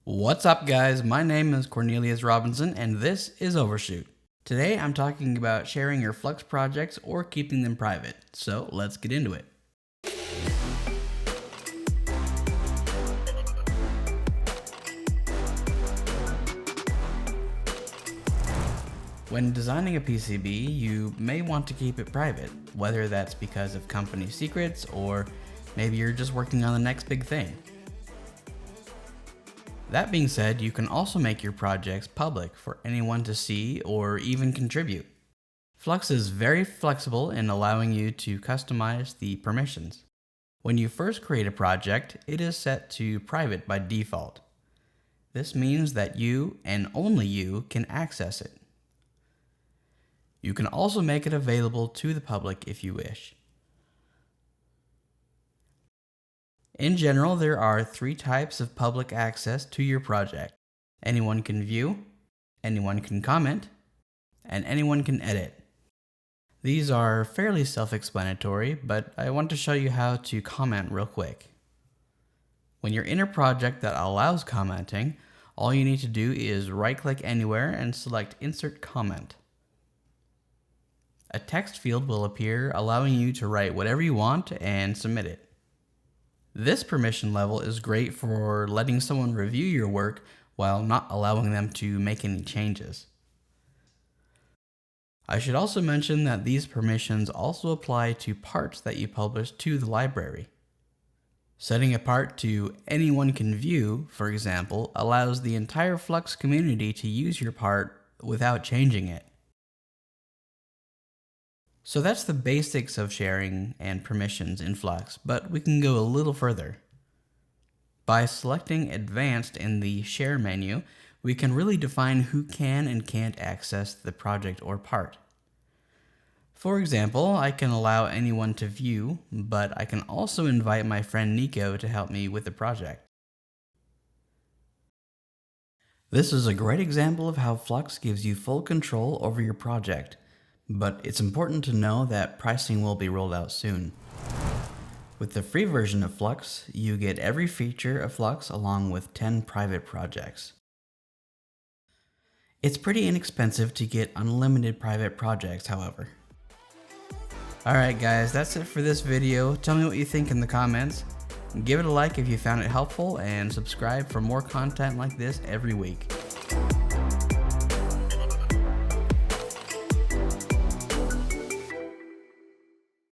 What's up, guys? My name is Cornelius Robinson and this is Overshoot. Today I'm talking about sharing your Flux projects or keeping them private, so let's get into it. When designing a PCB, you may want to keep it private, whether that's because of company secrets or maybe you're just working on the next big thing. That being said, you can also make your projects public for anyone to see or even contribute. Flux is very flexible in allowing you to customize the permissions. When you first create a project, it is set to private by default. This means that you, and only you, can access it. You can also make it available to the public if you wish. In general, there are 3 types of public access to your project. Anyone can view, anyone can comment, and anyone can edit. These are fairly self-explanatory, but I want to show you how to comment real quick. When you're in a project that allows commenting, all you need to do is right-click anywhere and select Insert Comment. A text field will appear, allowing you to write whatever you want and submit it. This permission level is great for letting someone review your work while not allowing them to make any changes. I should also mention that these permissions also apply to parts that you publish to the library. Setting a part to anyone can view, for example, allows the entire Flux community to use your part without changing it. So that's the basics of sharing and permissions in Flux, but we can go a little further. By selecting Advanced in the Share menu, we can really define who can and can't access the project or part. For example, I can allow anyone to view, but I can also invite my friend Nico to help me with the project. This is a great example of how Flux gives you full control over your project. But it's important to know that pricing will be rolled out soon. With the free version of Flux, you get every feature of Flux along with 10 private projects. It's pretty inexpensive to get unlimited private projects, however. Alright guys, that's it for this video. Tell me what you think in the comments. Give it a like if you found it helpful and subscribe for more content like this every week.